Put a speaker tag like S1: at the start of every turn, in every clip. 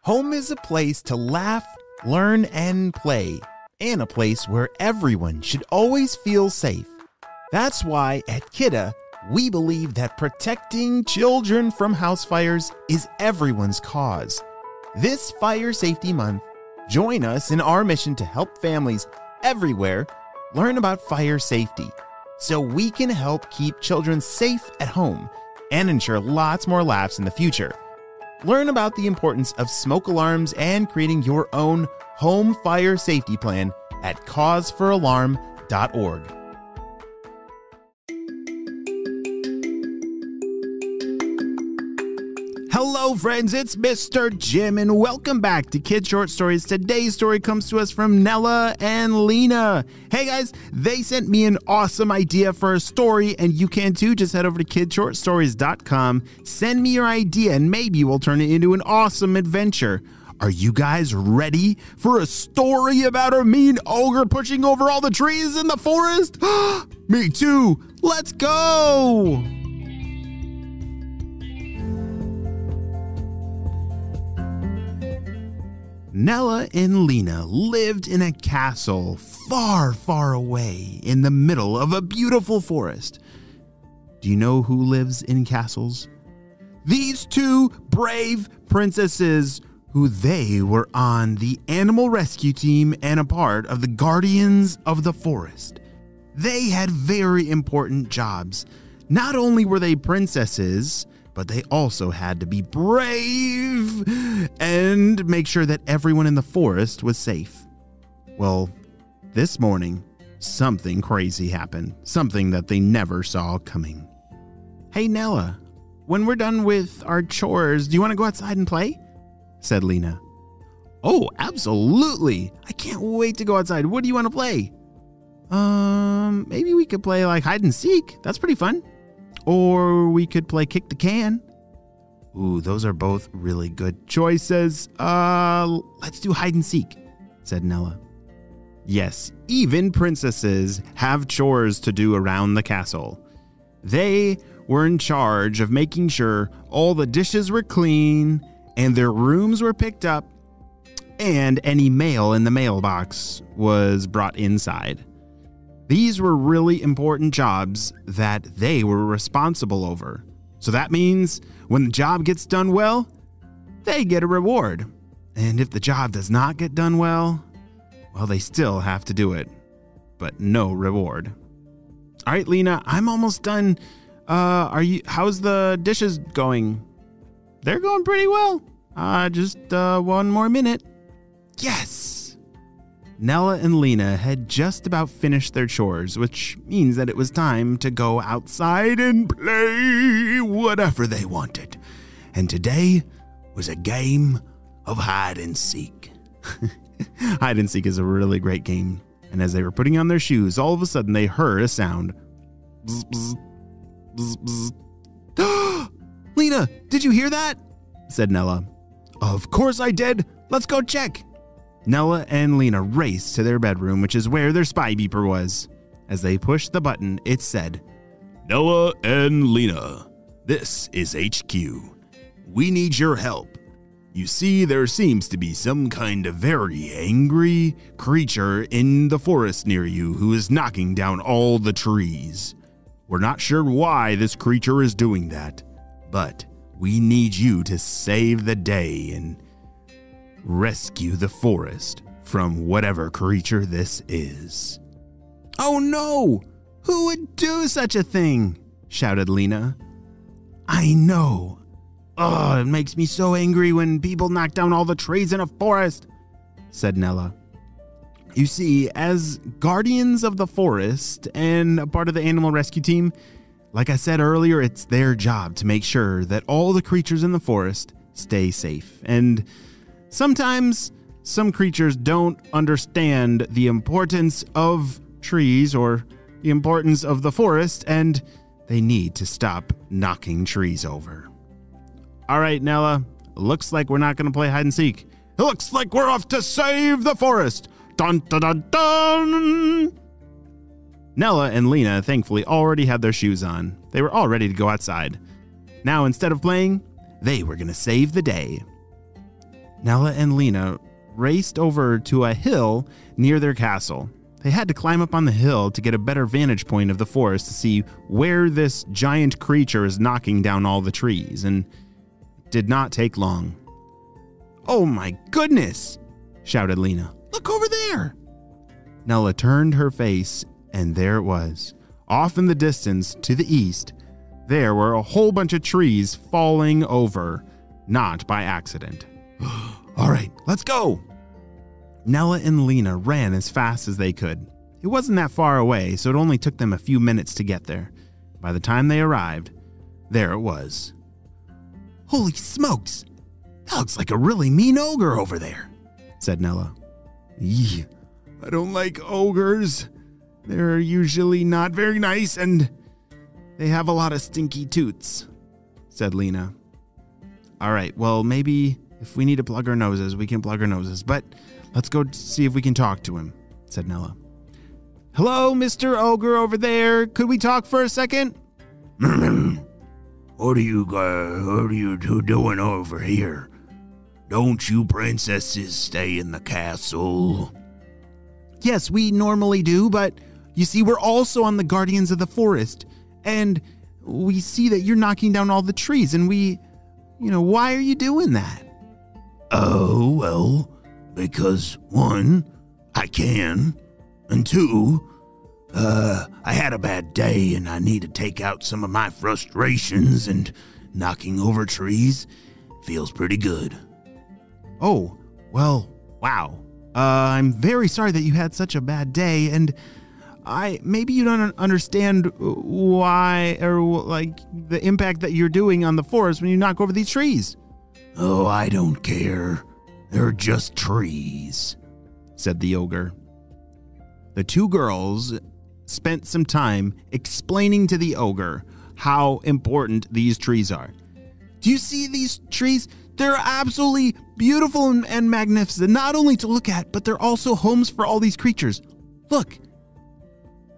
S1: Home is a place to laugh, learn, and play, and a place where everyone should always feel safe. That's why at Kidda, we believe that protecting children from house fires is everyone's cause. This Fire Safety Month, join us in our mission to help families everywhere learn about fire safety so we can help keep children safe at home and ensure lots more laughs in the future. Learn about the importance of smoke alarms and creating your own home fire safety plan at causefораlarm.org. Hello friends, it's Mr. Jim and welcome back to Kid Short Stories. Today's story comes to us from Nella and Lena. Hey guys, they sent me an awesome idea for a story and you can too. Just head over to kidshortstories.com, send me your idea and maybe we'll turn it into an awesome adventure. Are you guys ready for a story about a mean ogre pushing over all the trees in the forest? Me too, let's go! Nella and Lena lived in a castle far, far away in the middle of a beautiful forest. Do you know who lives in castles? These two brave princesses who they were on the animal rescue team and a part of the Guardians of the Forest. They had very important jobs. Not only were they princesses, but they also had to be brave and make sure that everyone in the forest was safe. Well, this morning, something crazy happened, something that they never saw coming. Hey, Nella, when we're done with our chores, do you want to go outside and play? Said Lena. Oh, absolutely. I can't wait to go outside. What do you want to play? Maybe we could play like hide and seek. That's pretty fun. Or we could play kick the can. Ooh, those are both really good choices. Let's do hide and seek, said Nella. Yes, even princesses have chores to do around the castle. They were in charge of making sure all the dishes were clean and their rooms were picked up and any mail in the mailbox was brought inside. These were really important jobs that they were responsible over. So that means when the job gets done well, they get a reward. And if the job does not get done well, they still have to do it, but no reward. All right, Lena, I'm almost done. How's the dishes going? They're going pretty well. Just one more minute. Yes! Nella and Lena had just about finished their chores, which means that it was time to go outside and play whatever they wanted. And today was a game of hide and seek. Hide and seek is a really great game. And as they were putting on their shoes, all of a sudden they heard a sound. Bzz, bzz, bzz, bzz. Lena, did you hear that? Said Nella. Of course I did. Let's go check. Nella and Lena raced to their bedroom, which is where their spy beeper was. As they pushed the button, it said, Nella and Lena, this is HQ. We need your help. You see, there seems to be some kind of very angry creature in the forest near you who is knocking down all the trees. We're not sure why this creature is doing that, but we need you to save the day and rescue the forest from whatever creature this is. Oh no! Who would do such a thing? Shouted Lena. I know. Oh, it makes me so angry when people knock down all the trees in a forest, said Nella. You see, as guardians of the forest and a part of the animal rescue team, like I said earlier, it's their job to make sure that all the creatures in the forest stay safe. And sometimes some creatures don't understand the importance of trees or the importance of the forest, and they need to stop knocking trees over. All right, Nella, looks like we're not going to play hide and seek. It looks like we're off to save the forest. Dun, dun, dun, dun. Nella and Lena thankfully already had their shoes on. They were all ready to go outside. Now, instead of playing, they were going to save the day. Nella and Lena raced over to a hill near their castle. They had to climb up on the hill to get a better vantage point of the forest to see where this giant creature is knocking down all the trees, and it did not take long. "Oh my goodness!" shouted Lena. "Look over there!" Nella turned her face, and there it was. Off in the distance, to the east, there were a whole bunch of trees falling over, not by accident. "All right, let's go!" Nella and Lena ran as fast as they could. It wasn't that far away, so it only took them a few minutes to get there. By the time they arrived, there it was. "Holy smokes! That looks like a really mean ogre over there," said Nella. "Yeah, I don't like ogres. They're usually not very nice, and they have a lot of stinky toots," said Lena. "All right, well, maybe if we need to plug our noses, we can plug our noses, but let's go see if we can talk to him," said Nella. "Hello, Mr. Ogre over there. Could we talk for a second?"
S2: What are you two doing over here? Don't you princesses stay in the castle?
S1: "Yes, we normally do, but you see, we're also on the Guardians of the Forest, and we see that you're knocking down all the trees, and why are you doing that?"
S2: "Oh, well, because one, I can, and two, I had a bad day and I need to take out some of my frustrations, and knocking over trees feels pretty good."
S1: "Oh, well, wow. I'm very sorry that you had such a bad day, and maybe you don't understand why, or like the impact that you're doing on the forest when you knock over these trees."
S2: "Oh, I don't care. They're just trees,"
S1: said the ogre. The two girls spent some time explaining to the ogre how important these trees are. "Do you see these trees? They're absolutely beautiful and magnificent, not only to look at, but they're also homes for all these creatures. Look."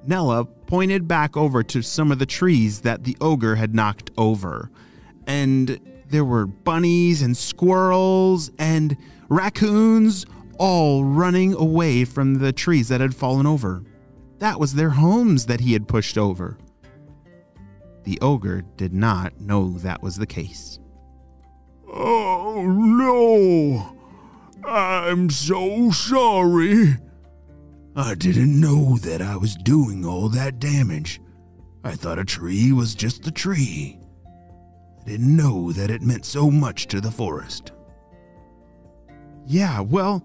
S1: Nella pointed back over to some of the trees that the ogre had knocked over, and there were bunnies and squirrels and raccoons all running away from the trees that had fallen over. That was their homes that he had pushed over. The ogre did not know that was the case.
S2: "Oh, no. I'm so sorry. I didn't know that I was doing all that damage. I thought a tree was just a tree. I didn't know that it meant so much to the forest."
S1: "Yeah, well,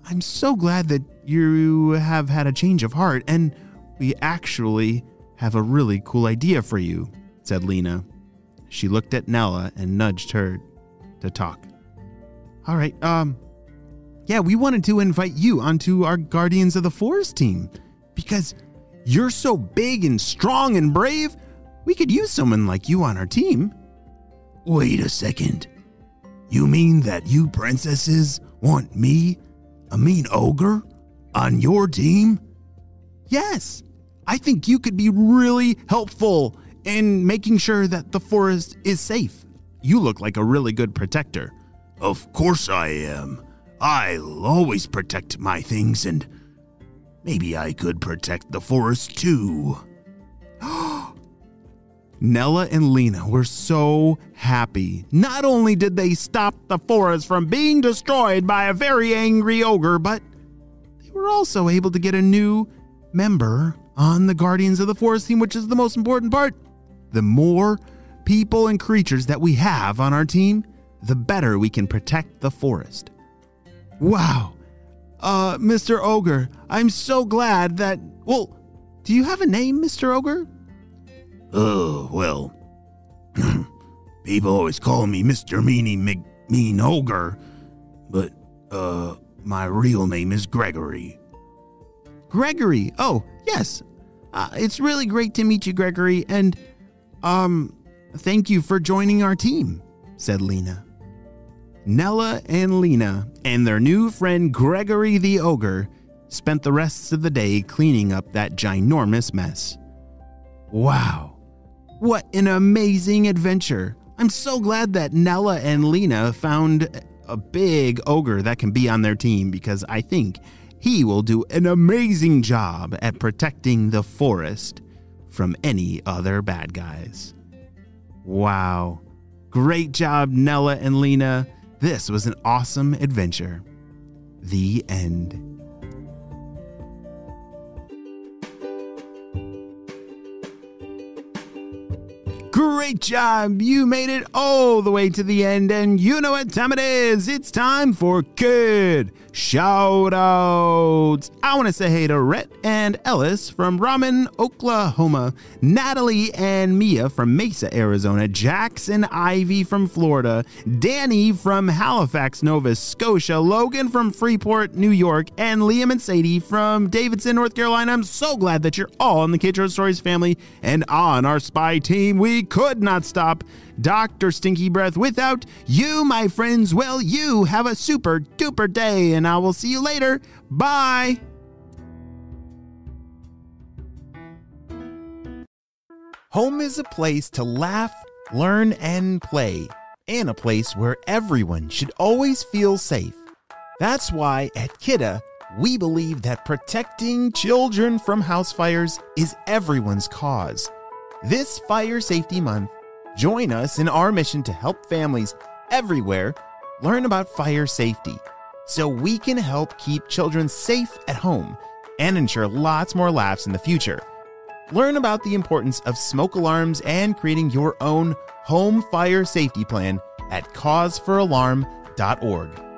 S1: I'm so glad that you have had a change of heart, and we actually have a really cool idea for you," said Lena. She looked at Nella and nudged her to talk. "All right, we wanted to invite you onto our Guardians of the Forest team, because you're so big and strong and brave. We could use someone like you on our team."
S2: "Wait a second. You mean that you princesses want me, a mean ogre, on your team?"
S1: "Yes, I think you could be really helpful in making sure that the forest is safe. You look like a really good protector."
S2: "Of course I am. I'll always protect my things, and maybe I could protect the forest too."
S1: Nella and Lena were so happy. Not only did they stop the forest from being destroyed by a very angry ogre, but they were also able to get a new member on the Guardians of the Forest team, which is the most important part. The more people and creatures that we have on our team, the better we can protect the forest. Wow. Mr. Ogre, I'm so glad that... Well, do you have a name, Mr. Ogre?
S2: "Oh, well, people always call me Mr. Mean Ogre, but, my real name is Gregory."
S1: "Gregory? Oh, yes. It's really great to meet you, Gregory, and, thank you for joining our team," said Lena. Nella and Lena and their new friend Gregory the Ogre spent the rest of the day cleaning up that ginormous mess. Wow, what an amazing adventure. I'm so glad that Nella and Lena found a big ogre that can be on their team because I think he will do an amazing job at protecting the forest from any other bad guys. Wow. Great job, Nella and Lena. This was an awesome adventure. The end. Great job! You made it all the way to the end, and you know what time it is. It's time for Kid Shoutouts. I want to say hey to Rhett and Ellis from Ramen, Oklahoma, Natalie and Mia from Mesa, Arizona, Jax and Ivy from Florida, Danny from Halifax, Nova Scotia, Logan from Freeport, New York, and Liam and Sadie from Davidson, North Carolina. I'm so glad that you're all in the Kid Short Stories family and on our spy team. We could not stop Dr. Stinky Breath without you, my friends. Well, you have a super duper day, and I will see you later. Bye. Home is a place to laugh, learn, and play, and a place where everyone should always feel safe. That's why at Kidda, we believe that protecting children from house fires is everyone's cause. This Fire Safety Month, join us in our mission to help families everywhere learn about fire safety so we can help keep children safe at home and ensure lots more laughs in the future. Learn about the importance of smoke alarms and creating your own home fire safety plan at causefораlarm.org.